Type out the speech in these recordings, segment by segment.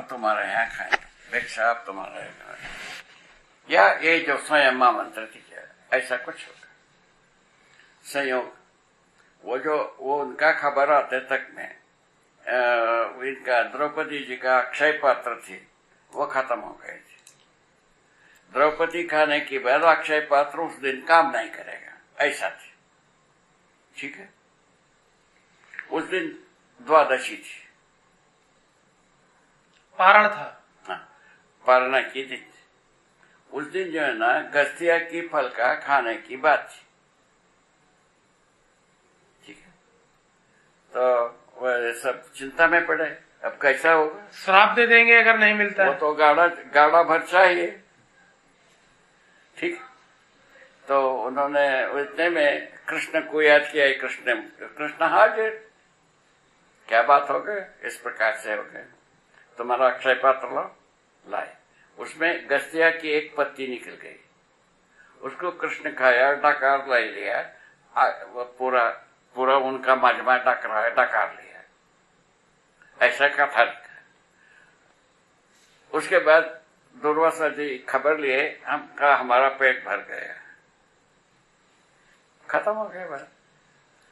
तुम्हारे यहाँ खाए, भिक्षा आप तुम्हारे यहाँ, या ये जो स्वयं मंत्र थी क्या, ऐसा कुछ होगा संयोग। वो उनका खबर आते तक में इनका द्रौपदी जी का अक्षय पात्र थी वो खत्म हो गए थे। द्रौपदी खाने के बाद अक्षय पात्र उस दिन काम नहीं करेगा, ऐसा थी। ठीक है, उस दिन द्वादशी थी, पारण था। हाँ, पारणा की दिन। उस दिन जो है ना गस्तिया की फल का खाने की बात थी। ठीक है, तो वह सब चिंता में पड़े, अब कैसा होगा। श्राप दे देंगे अगर नहीं मिलता। वो तो गाड़ा भर चाहिए। ठीक, तो उन्होंने इतने में कृष्ण को याद किया। कृष्ण हाजिर, क्या बात हो गई, इस प्रकार से हो गए, तुम्हारा अक्षय पात्र लाए। उसमें गस्तिया की एक पत्ती निकल गई, उसको कृष्ण खाया, डकार ले लिया, पूरा उनका मजमा डकार लिया, ऐसा कथा लिखा। उसके बाद दुर्वासा जी खबर लिए, हमारा पेट भर गया, खत्म हो गया बात,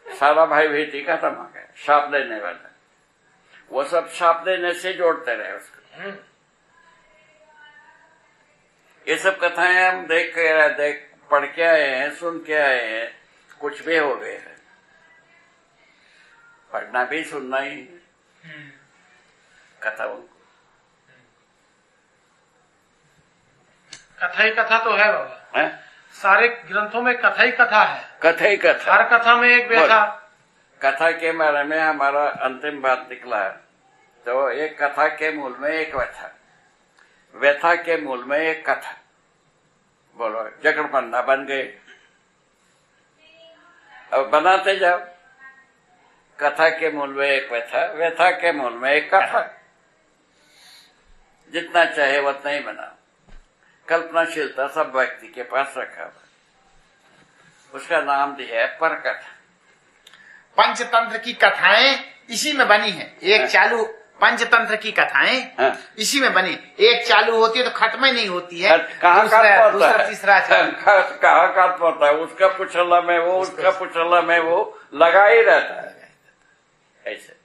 सारा भाई बेटी खत्म हो गया। शाप देने वाला वो सब शाप देने से जोड़ते रहे उसको। ये सब कथाएं हम पढ़ के आए हैं, सुन के आए हैं, कुछ भी हो गए हैं, पढ़ना भी सुनना ही कथा। कथा ही कथा तो है बाबा है? सारे ग्रंथों में कथा ही कथा है, कथा ही कथा। हर कथा में एक व्यथा। कथा के बारे में हमारा अंतिम बात निकला, तो एक कथा के मूल में एक व्यथा, व्यथा के मूल में एक कथा। बोलो, जगड़पन्ना बन गए, अब बनाते जाओ। कथा के मूल में एक व्यथा, व्यथा के मूल में एक कथा, जितना चाहे उतना ही बनाओ। कल्पनाशीलता सब व्यक्ति के पास रखा हुआ, उसका नाम दिया है पर कथा। पंचतंत्र की कथाएं इसी में बनी है। एक चालू पंचतंत्र की कथाएं इसी में बनी, एक चालू होती है तो खत्म ही नहीं होती है। कहाँ दूसरा तीसरा कहाँ काट पड़ता है, उसका पुछला में वो, उसका पुछला में वो लगा ही रहता है ऐसे।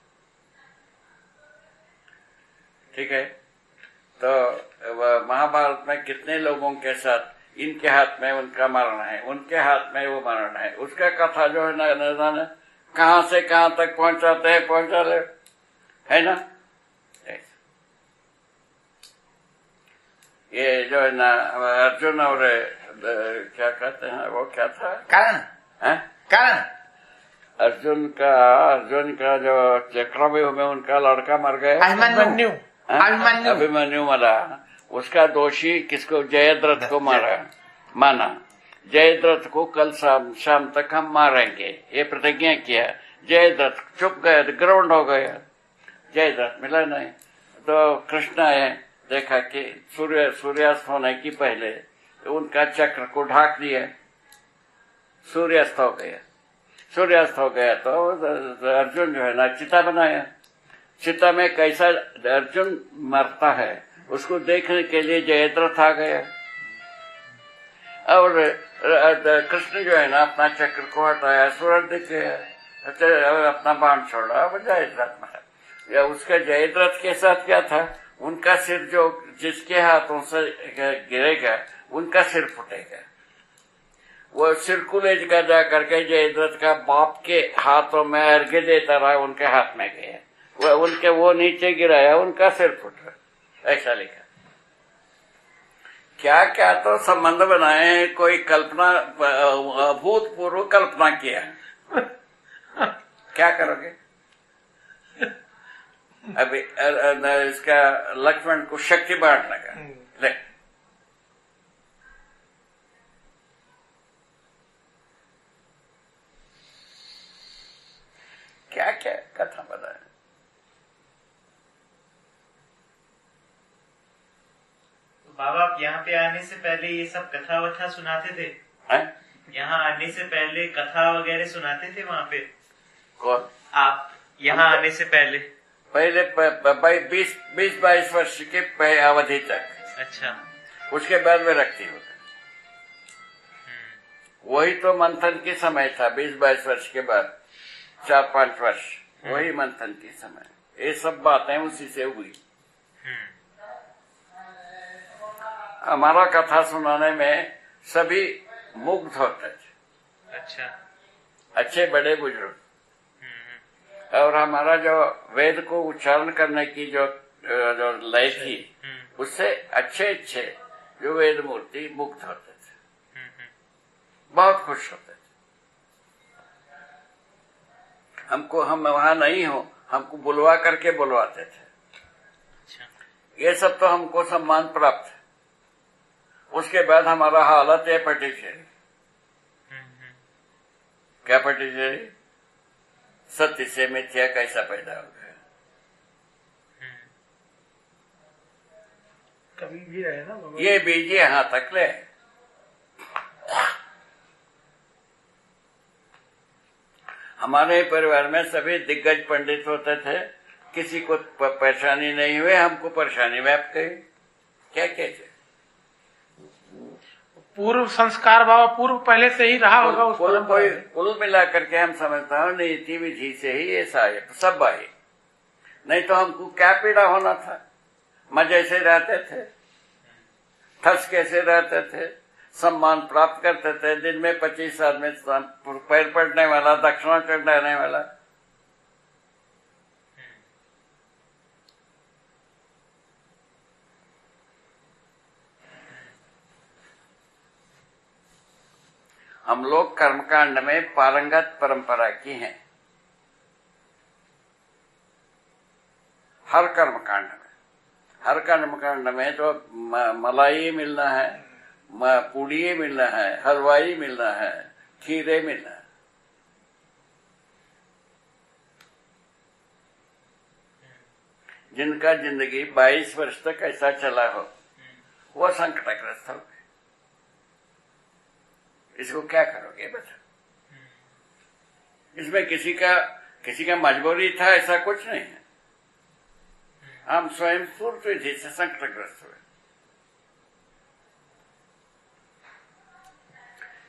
ठीक है, तो महाभारत में कितने लोगों के साथ इनके हाथ में उनका मरण है, उनके हाथ में वो मरण है, उसका कथा जो है ना कहाँ से कहाँ तक पहुंचाते हैं, पहुंचा ले, है ना। ये जो है ना अर्जुन और क्या कहते हैं, वो क्या था, कारण अर्जुन का जो चक्रव्यूह में उनका लड़का मर गया, अभिमन्यु मरा। उसका दोषी किसको, जयद्रथ को माना। जयद्रथ को कल शाम तक हम मारेंगे, ये प्रतिज्ञा किया। जयद्रथ चुप गया, ग्राउंड हो गया, जयद्रथ मिला नहीं। तो कृष्ण आए, देखा कि सूर्यास्त होने की पहले उनका चक्र को ढाक दिया, सूर्यास्त हो गया। सूर्यास्त हो गया तो अर्जुन जो है ना चिता बनाया। चिता में कैसा अर्जुन मरता है उसको देखने के लिए जयद्रथ आ गया, और कृष्ण जो है ना अपना चक्र को हटाया, सूरज दिख गया, अपना बाण छोड़ा, वो जयद्रथ मरा। या उसका जयद्रथ के साथ क्या था, उनका सिर जो जिसके हाथों से गिरेगा उनका सिर फुटेगा। वो सिर को ले जा करके जयद्रथ का बाप के हाथों में अर्घ्य देता रहा, उनके हाथ में गया, वो नीचे गिराया, उनका सिर फुटा, ऐसा लिखा। क्या क्या तो संबंध बनाए, कोई कल्पना, भूतपूर्व कल्पना किया। क्या करोगे अभी इसका लक्ष्मण को शक्ति बांटने का, ले क्या क्या कथा बताए। बाबा आप यहाँ पे आने से पहले ये सब कथा वथा सुनाते थे? यहाँ आने से पहले कथा वगैरह सुनाते थे वहाँ पे? कौन? आप यहाँ आने से पहले? पहले 20-22 वर्ष के अवधि तक। अच्छा। उसके बाद में रखती होगा। वही तो मंथन के समय था। 20-22 वर्ष के बाद 4-5 वर्ष वही मंथन के समय। ये सब बातें उसी से हुई। हमारा कथा सुनाने में सभी मुग्ध होते थे। अच्छा। अच्छे बड़े बुजुर्ग। और हमारा जो वेद को उच्चारण करने की जो लय थी, उससे अच्छे जो वेद मूर्ति मुक्त होते थे, बहुत खुश होते थे। हम वहां नहीं हो, हमको बुलवा करके बुलवाते थे। ये सब तो हमको सम्मान प्राप्त है। उसके बाद हमारा हालत है पटिशरी। क्या पटिशरी? सत्य से मिथ्या कैसा पैदा हो गया। कभी भी रहे ना बाबा। ये बीज यहां तक ले। हमारे परिवार में सभी दिग्गज पंडित होते थे। किसी को परेशानी नहीं हुई, हमको परेशानी व्याप्त गई। क्या कहते? पूर्व संस्कार बाबा, पूर्व पहले से ही रहा होगा उस परंपरा में। कुल मिला करके हम समझता हूँ नीति विधि से ही ये सब आए। नहीं तो हमको क्या पीड़ा होना था। मजे से रहते थे, ठस कैसे रहते थे, सम्मान प्राप्त करते थे। दिन में 25 आदमी पैर पड़ने वाला, दक्षिणा चढ़ाने वाला। हम लोग कर्मकांड में पारंगत परंपरा की हैं। हर कर्मकांड में तो मलाई मिलना है, पूड़ी मिलना है, हलवाई मिलना है, खीरे मिलना है। जिनका जिंदगी 22 वर्ष तक ऐसा चला हो, वो संकटग्रस्त हो गए। इसको क्या करोगे बता? इसमें किसी का मजबूरी था ऐसा कुछ नहीं है। हम स्वयं पूर्व विधि से संकटग्रस्त हुए।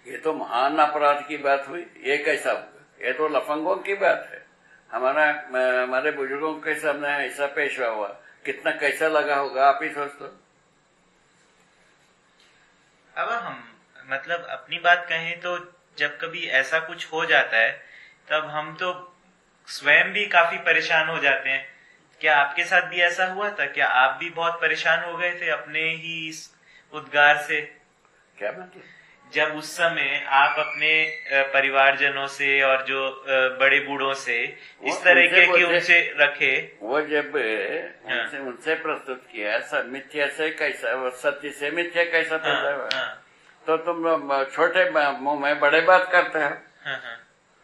ये तो महान अपराध की बात हुई। ये कैसा हुआ? ये तो लफंगों की बात है। हमारे बुजुर्गों के सामने ऐसा पेश हुआ, कितना कैसा लगा होगा, आप ही सोच लो। अब हम मतलब अपनी बात कहें तो जब कभी ऐसा कुछ हो जाता है तब हम तो स्वयं भी काफी परेशान हो जाते हैं। क्या आपके साथ भी ऐसा हुआ था? क्या आप भी बहुत परेशान हो गए थे अपने ही इस उद्गार से? क्या मतलब? जब उस समय आप अपने परिवारजनों से और जो बड़े बूढ़ों से इस तरह के उनसे रखे, वो जब उनसे प्रस्तुत किया सब मिथ्या से कैसा, सत्य से मिथ्या कैसा पैदा हुआ, तो तुम छोटे मुंह में बड़े बात करते हो।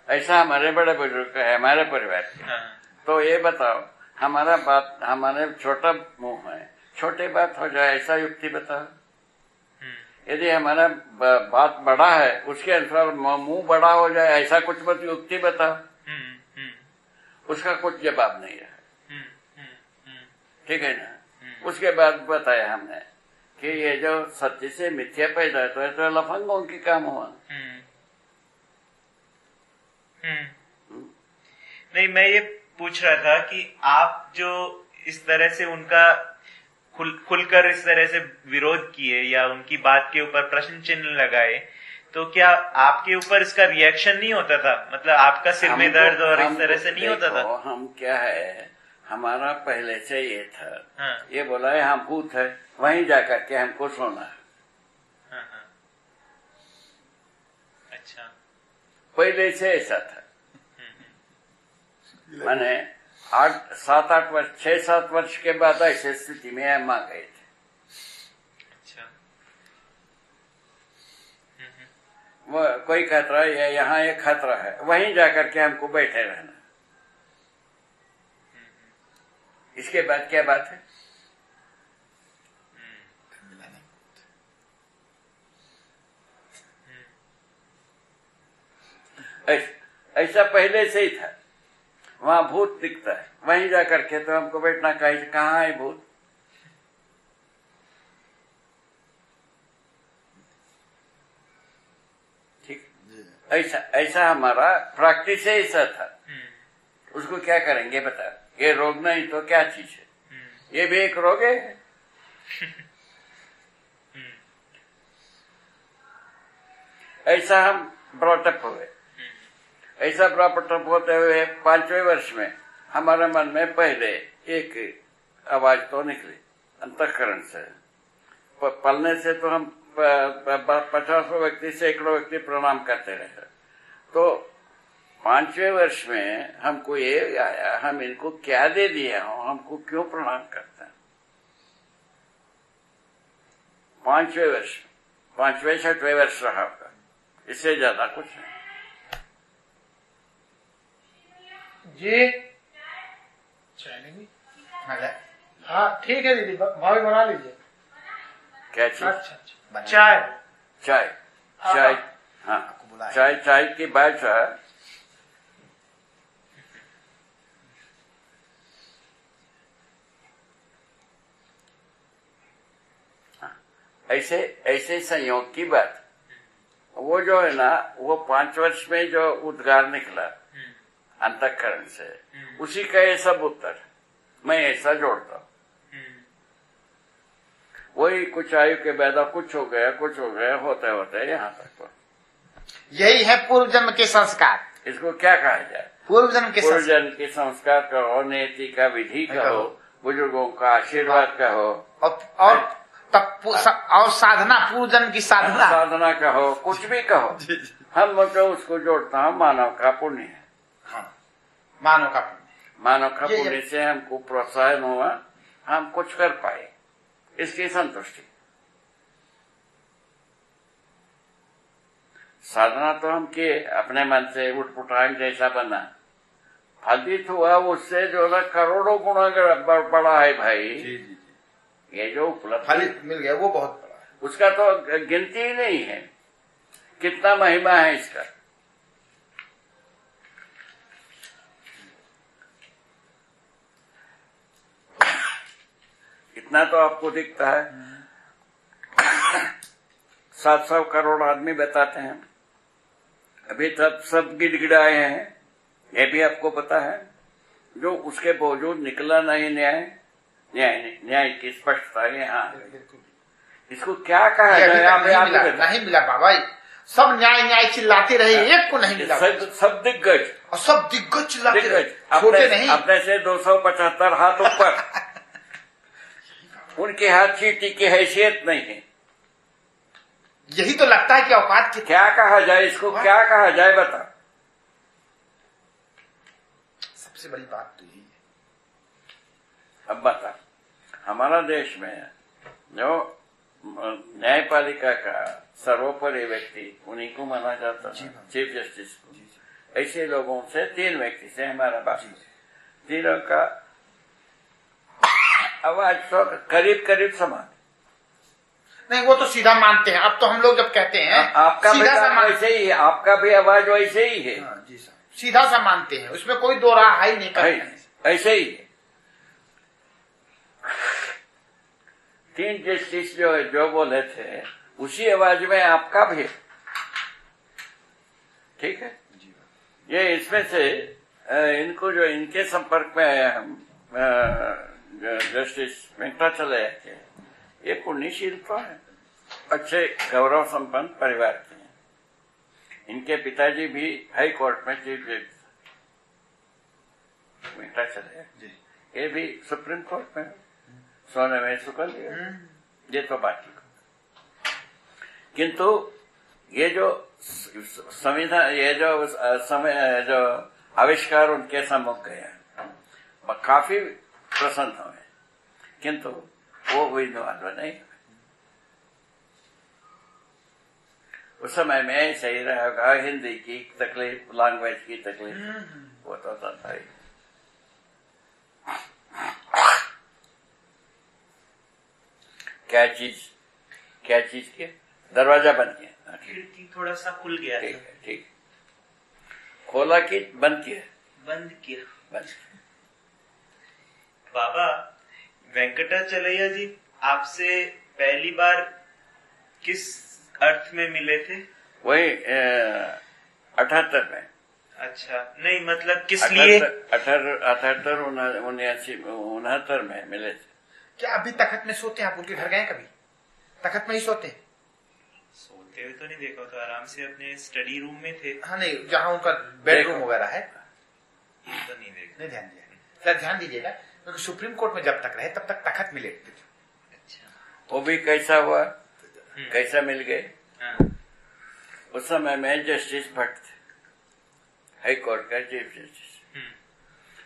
ऐसा हमारे बड़े बुजुर्ग है, हमारे परिवार के। तो ये बताओ, हमारे छोटा मुंह है, छोटी बात हो जाए ऐसा युक्ति बताओ। यदि हमारा बात बड़ा है, उसके अनुसार मुंह बड़ा हो जाए ऐसा कुछ मत युक्ति बताओ। उसका कुछ जवाब नहीं रहा। ठीक है ना? उसके बाद बताया हमने कि ये जो सत्य से मिथ्या पैदा है तो लफंगों की काम हुआ। नहीं, मैं ये पूछ रहा था कि आप जो इस तरह से उनका खुलकर इस तरह से विरोध किए या उनकी बात के ऊपर प्रश्न चिन्ह लगाए, तो क्या आपके ऊपर इसका रिएक्शन नहीं होता था? मतलब आपका सिर में दर्द और इस तरह से नहीं होता था? हम क्या है, हमारा पहले से ये था। ये बोला है हम भूत है, वहीं जाकर के हमको सोना है। अच्छा, पहले से ऐसा था। मैंने 7-8 वर्ष, 6-7 वर्ष के बाद ऐसी स्थिति में हम आ गए थे। अच्छा। वो कोई खतरा है, यहाँ एक खतरा है, वहीं जाकर के हमको बैठे रहना। इसके बाद क्या बात है? ऐसा पहले से ही था। वहां भूत दिखता है, वहीं जाकर के तो हमको बैठना कहाँ है भूत? ठीक, ऐसा हमारा प्रैक्टिस ऐसा था। उसको क्या करेंगे बता? ये रोग नहीं तो क्या चीज है? ये भी एक रोग है। ऐसा हम ब्रॉटअप हुए। ऐसा ब्रॉटअप होते हुए 5वें वर्ष में हमारे मन में पहले एक आवाज तो निकली अंतःकरण से। पलने से तो हम 50 व्यक्ति, सैकड़ों व्यक्ति प्रणाम करते रहे। तो 5वें वर्ष में हमको ये आया, हम इनको क्या दे दिया हो, हमको क्यों प्रणाम करते हैं? 5वें वर्ष, 5वें 6वें वर्ष रहा होगा, इससे ज्यादा कुछ नहीं। जी चलेंगी? हाँ ठीक है दीदी, भाभी बना लीजिए। क्या चीज? अच्छा, चाय चाय चाय, हाँ चाय की बात है। ऐसे संयोग की बात। वो जो है ना, वो 5 वर्ष में जो उद्गार निकला अंतःकरण से, उसी का ये सब उत्तर मैं ऐसा जोड़ता हूं। वही कुछ आयु के बाद कुछ हो गया होते होते यहाँ तक। तो यही है पूर्व जन्म के संस्कार। इसको क्या कहा जाए? पूर्व जन्म के संस्कार कहो, नीति का विधि कहो, बुजुर्गों का आशीर्वाद कहो, और साधना, पूर्व जन्म की साधना कहो, कुछ भी कहो। हम मतलब उसको जोड़ता हूँ, मानव का पुण्य है। हाँ, मानव का पुण्य से हमको प्रोत्साहन हुआ, हम कुछ कर पाए, इसकी संतुष्टि। साधना तो हम किए, अपने मन से उठपुटांग जैसा बना, फलित हुआ उससे जो ना करोड़ों गुना बड़ा है भाई। ये जो उपलब्ध फलित मिल गया वो बहुत बड़ा है, उसका तो गिनती ही नहीं है, कितना महिमा है इसका। इतना तो आपको दिखता है। 700 करोड़ आदमी बताते हैं, अभी तक सब गिड़गिड़ाए हैं, ये भी आपको पता है। जो उसके बावजूद निकला नहीं न्याय की स्पष्टता यहाँ। इसको क्या कहा जाए? नहीं मिला बाबा, सब न्याय चिल्लाते रहे, एक को नहीं मिला। सब दिग्गज, और सब दिग्गज चिल्लाते रहे, छोटे नहीं। अपने से 275 हाथ ऊपर, उनके हाथ चींटी की हैसियत नहीं है। यही तो लगता है कि औकात की। क्या कहा जाए इसको? क्या कहा जाए बता? सबसे बड़ी बात तो यही है। अब बता, हमारा देश में जो न्यायपालिका का सर्वोपरि व्यक्ति, उन्हीं को माना जाता है, चीफ जस्टिस को। ऐसे लोगों से 3 व्यक्ति से हमारा बात, तीनों का आवाज तो करीब समान नहीं। वो तो सीधा मानते हैं। अब तो हम लोग जब कहते हैं आपका सीधा सा वैसे ही है, आपका भी आवाज वैसे ही है। जी सर, सीधा सा मानते हैं, उसमें कोई दो राह ही नहीं करते हैं। ऐसे ही है। 3 जस्टिस जो बोले थे, उसी आवाज में आपका भी, ठीक है। ये इसमें से इनको जो इनके संपर्क में आया हम जस्टिस वेंकटाचलैया के, ये पुण्यशील तो है, अच्छे गौरव संपन्न परिवार के हैं। इनके पिताजी भी हाई कोर्ट में चीफ जज वेंकटाचलैया, ये भी सुप्रीम कोर्ट में सोने में सुकल लिया। ये तो बात, किंतु ये जो संविधान, ये जो समय जो आविष्कार उनके सम्मुख गया, काफी प्रसन्न हुए, किंतु वो हुई नहीं। उस समय में सही रहेगा, हिंदी की तकलीफ, लैंग्वेज की तकलीफ, वो तो था ही। क्या चीज की दरवाजा बंद किया, खिड़की थोड़ा सा खुल गया। ठीक, खोला कि बंद किया? बस। बाबा वेंकटाचलैया जी आपसे पहली बार किस अर्थ में मिले थे? वही 78 में। अच्छा, नहीं मतलब किस लिए? 78 69 में मिले थे। क्या अभी तखत में सोते हैं आप? उनके घर गए कभी? तखत में ही सोते हैं? सोते हुए तो नहीं देखा, तो आराम से अपने स्टडी रूम में थे। हाँ नहीं, जहाँ उनका बेडरूम वगैरह है तो नहीं देखा। नहीं ध्यान दिया। सर ध्यान दीजिएगा, क्योंकि सुप्रीम कोर्ट में जब तक रहे तब तक तखत मिले। अच्छा, वो भी कैसा हुआ, कैसा मिल गए। हाँ। उस समय में जस्टिस भट्ट थे, हाई कोर्ट का चीफ जस्टिस।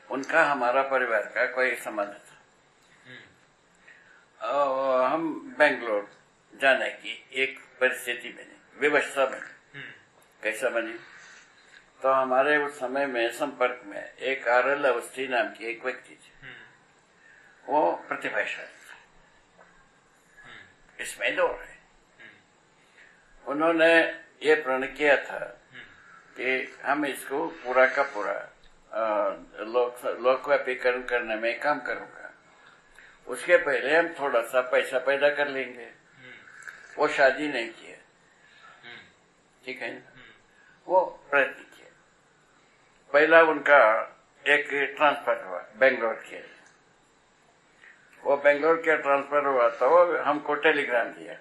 उनका हमारा परिवार का कोई संबंध था। हम बेंगलोर जाने की एक परिस्थिति बनी, व्यवस्था बनी। कैसा बनी? तो हमारे उस समय में संपर्क में एक आरएल अवस्थी नाम की एक व्यक्ति थे। वो प्रतिभाशाली थे, इसमें दो है। उन्होंने ये प्रण किया था कि हम इसको पूरा का पूरा लोकव्यापीकरण करने में काम करूंगा। उसके पहले हम थोड़ा सा पैसा पैदा कर लेंगे। वो शादी नहीं किया, ठीक है ना? वो प्रयत्न किया। पहला उनका एक ट्रांसफर हुआ बेंगलोर के। वो बेंगलोर के ट्रांसफर हुआ तो हमको टेलीग्राम दिया।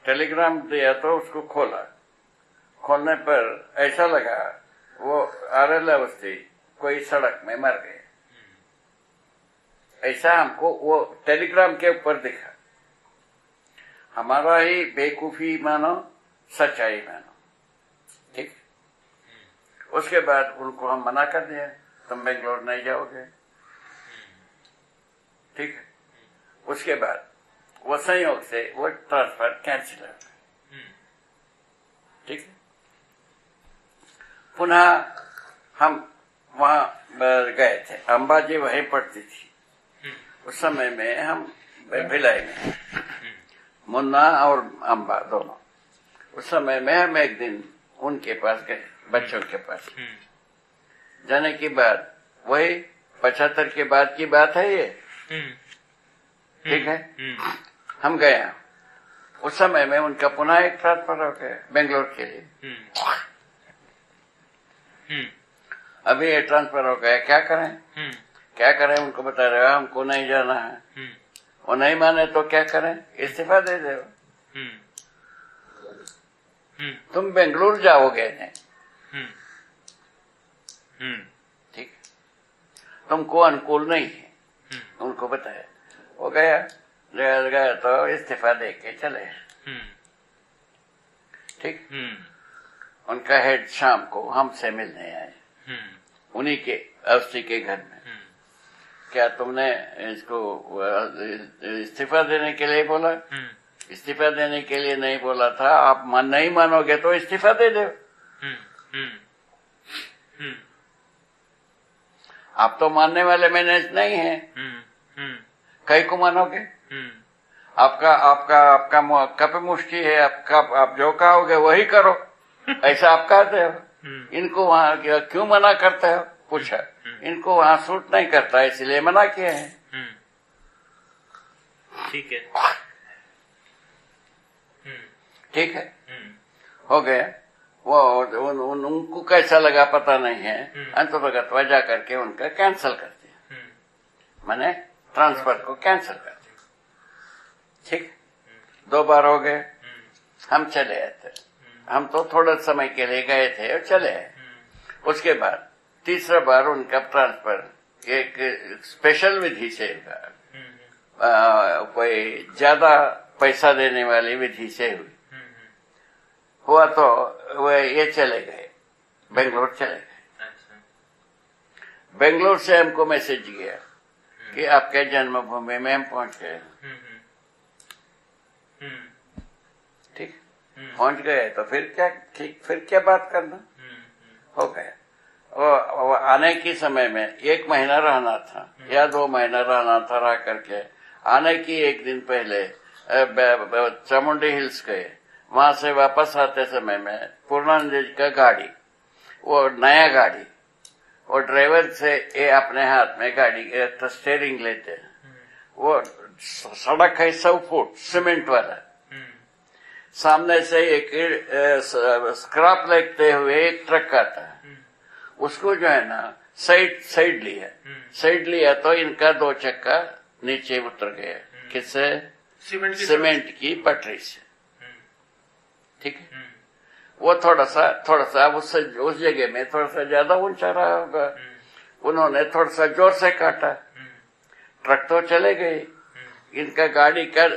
टेलीग्राम दिया तो उसको खोला। खोलने पर ऐसा लगा वो आरएल अवस्थी कोई सड़क में मर गए। ऐसा हमको वो टेलीग्राम के ऊपर दिखा। हमारा ही बेवकूफी मानो, सच्चाई मानो, ठीक। उसके बाद उनको हम मना कर दिया, तुम बेंगलोर नहीं जाओगे, ठीक है। उसके बाद वो संयोग से वो ट्रांसफर कैंसिल हो गया, ठीक है। पुनः हम वहां गए थे, अंबाजी वहीं पड़ती थी। उस समय में हम भिलाई में, मुन्ना और अम्बा दोनों। उस समय में हम एक दिन उनके पास गए, बच्चों के पास। जाने के बाद वही 75 के बाद की बात है ये, ठीक है। हम गए, उस समय में उनका पुनः एक ट्रांसफर हो गया बेंगलोर के लिए। अभी ये ट्रांसफर हो गया, क्या करें क्या करें? उनको बता रहे हो हमको नहीं जाना है। वो नहीं माने तो क्या करें? इस्तीफा दे दो। तुम बेंगलुरु जाओगे नहीं, ठीक, तुमको अनुकूल नहीं है। उनको बताया, वो गया तो इस्तीफा दे के चले, ठीक। उनका हेड शाम को हमसे मिलने आए, उन्हीं के अवस्थी के घर में। क्या तुमने इसको इस्तीफा देने के लिए बोला? इस्तीफा देने के लिए नहीं बोला था। आप नहीं मानोगे तो इस्तीफा दे दो। आप तो मानने वाले मैनेज नहीं है, कई को मानोगे? आपका मौका पे मुश्किल है। आप जो कहोगे वही करो, ऐसा आप कहते हो। इनको वहां क्यों मना करते हो? पूछा। इनको वहां सूट नहीं करता, इसलिए मना किए हैं। ठीक है, ठीक है, हो गया। वो उनको कैसा लगा पता नहीं है। अंतर्गत वजह करके उनका कैंसिल कर दिया, मैंने ट्रांसफर को कैंसिल कर दिया, ठीक। 2 बार हो गए। हम चले आए थे, हम तो थोड़े समय के लिए गए थे और चले आए। उसके बाद तीसरा बार उनका ट्रांसफर एक स्पेशल विधि से कोई ज्यादा पैसा देने वाली विधि से हुआ तो वो ये चले गए, बेंगलोर चले गए। बेंगलोर से हमको मैसेज गया कि आपके जन्मभूमि में हम पहुंच गए, ठीक। पहुंच गए तो फिर क्या, ठीक, फिर क्या बात करना, हो गया। वो आने के समय में 1 महीना रहना था या 2 महीना रहना था। रह करके आने की एक दिन पहले चामुंडी हिल्स गए। वहां से वापस आते समय में पूर्णानंद जी का गाड़ी, वो नया गाड़ी, और ड्राइवर से ये अपने हाथ में गाड़ी का स्टेयरिंग लेते हैं। वो सड़क है 100 फुट सीमेंट वाला, सामने से एक स्क्रैप लेते हुए एक ट्रक आता है, उसको जो है ना साइड लिया तो इनका 2 चक्का नीचे उतर गया। किससे? सीमेंट की पटरी से। ठीक है, वो थोड़ा सा उस जगह में थोड़ा सा ज्यादा ऊंचा रहा होगा, उन्होंने थोड़ा सा जोर से काटा, ट्रक तो चले गए, इनका गाड़ी का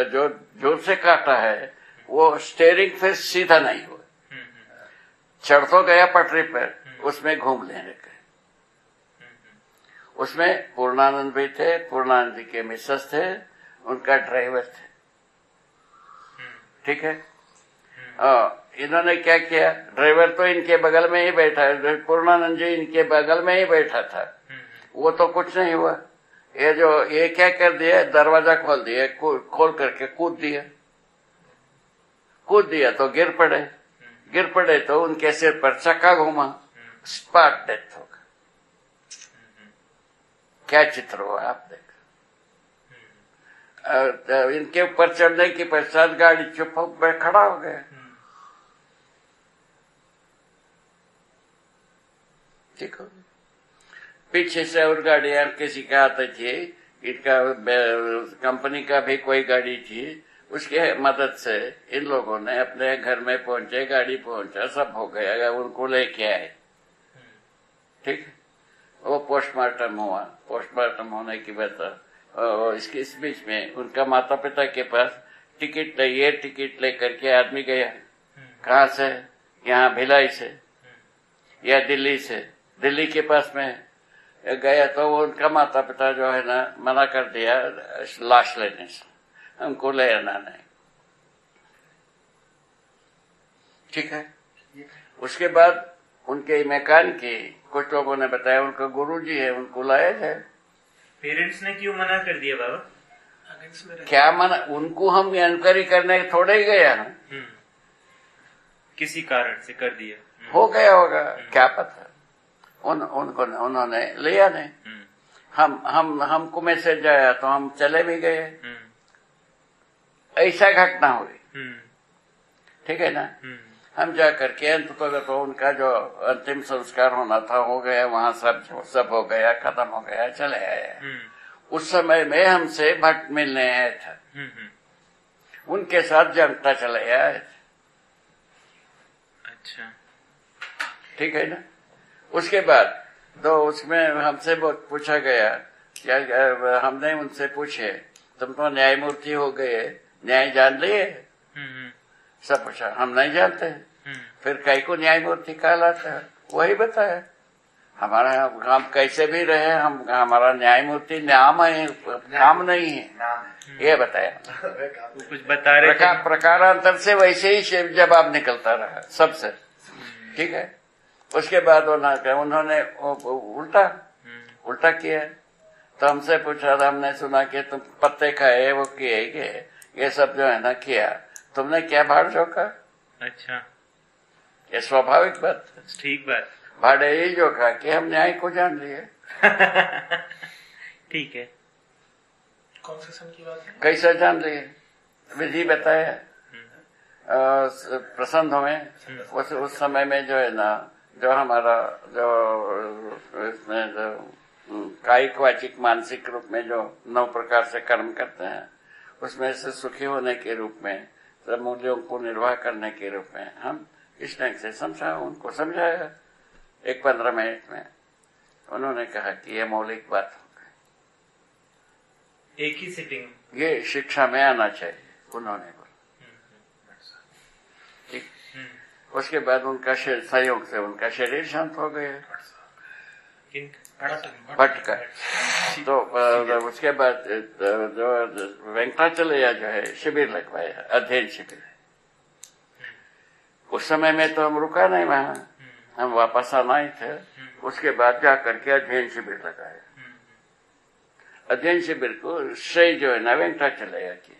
जो जोर से काटा है वो स्टेयरिंग फिर सीधा नहीं हुआ, चढ़ तो गया पटरी पर, उसमें घूम लेने गए। उसमें पूर्णानंद भी थे, पूर्णानंद जी के मिसेस थे, उनका ड्राइवर थे। ठीक है, इन्होंने क्या किया, ड्राइवर तो इनके बगल में ही बैठा है, पूर्णानंद जी इनके बगल में ही बैठा था, वो तो कुछ नहीं हुआ। ये क्या कर दिया, दरवाजा खोल दिया, खोल करके कूद दिया तो गिर पड़े तो उनके सिर पर चक्का घूमा, स्पॉट डेथ होगा। क्या चित्र हुआ आप देख। इनके ऊपर चढ़ने के पश्चात गाड़ी चुप होकर खड़ा हो गया। ठीक हो, पीछे से और गाड़ियां किसी का आती थी, इनका कंपनी का भी कोई गाड़ी थी, उसके मदद से इन लोगों ने अपने घर में पहुंचे, गाड़ी पहुंचा, सब हो गया, उनको लेके आए। ठीक, वो पोस्टमार्टम हुआ, पोस्टमार्टम होने की बाद इस बीच में उनका माता पिता के पास टिकट लेकर के आदमी गया। कहाँ से? यहाँ भिलाई से या दिल्ली से, दिल्ली के पास में गया तो वो उनका माता पिता जो है ना मना कर दिया लाश लेने से, हमको ले आना नहीं। ठीक है, उसके बाद उनके मकान की कुछ लोगों ने बताया उनका गुरुजी है, उनको लाया जाए। पेरेंट्स ने क्यों मना कर दिया बाबा? क्या मना, उनको हम इंक्वायरी करने थोड़े ही गया ना, किसी कारण से कर दिया, हो गया होगा, क्या पता। उन्होंने लिया नहीं। हमको मैसेज आया तो हम चले भी गए, ऐसा घटना हुई। ठीक है ना, हम जा करके अंत तो उनका जो अंतिम संस्कार होना था हो गया, वहां सब हो गया, खत्म हो गया, चले आए। उस समय में हमसे भट्ट मिलने आए थे, उनके साथ जमता चले आए थे। अच्छा, ठीक है ना। उसके बाद तो उसमें हमसे बहुत पूछा गया, क्या हमने उनसे पूछे तुम तो न्यायमूर्ति हो गए, न्याय जान लिए? सब पूछा, हम नहीं जानते। फिर कई को न्यायमूर्ति कहलाता है, वही बताया हम कैसे भी रहे, हमारा न्यायमूर्ति नाम है, काम नहीं है, ये बताया। कुछ बता रहे थे, प्रकारांतर से वैसे ही जवाब निकलता रहा सबसे। ठीक है, उसके बाद उन्होंने उल्टा किया, तो हमसे पूछा था, हमने सुना कि तुम पत्ते खाए, वो किए, ये सब जो है ना किया, तुमने क्या भाड़ झोंका? अच्छा, ये स्वाभाविक बात, ठीक बात, भाड़े ही झोंका कि हम न्याय को जान लिए। ठीक है, कौन से सन की बात है? कैसे जान लिए? विधि बताया, प्रसन्न हुए। उस समय में जो है ना, जो हमारा जो इसमें जो कायिक वाचिक मानसिक रूप में जो 9 प्रकार से कर्म करते हैं, उसमें से सुखी होने के रूप में, सब मूल्यों को निर्वाह करने के रूप में हम इस ढंग से उनको समझाया। 15 मिनट में उन्होंने कहा कि ये मौलिक बात हो गई, एक ही सिटिंग, ये शिक्षा में आना चाहिए, उन्होंने बोला। ठीक, उसके बाद उनका संयोग से उनका शरीर शांत हो गया, भट्ट का। तो उसके बाद जो वेंकटाचलैया जो है शिविर लगवाया, अध्ययन शिविर। उस समय में तो हम रुका नहीं वहां, हम वापस आना ही थे। उसके बाद जाकर के अध्ययन शिविर लगाया। अध्ययन शिविर को श्रेय जो है ना वेंकटाचलैया की।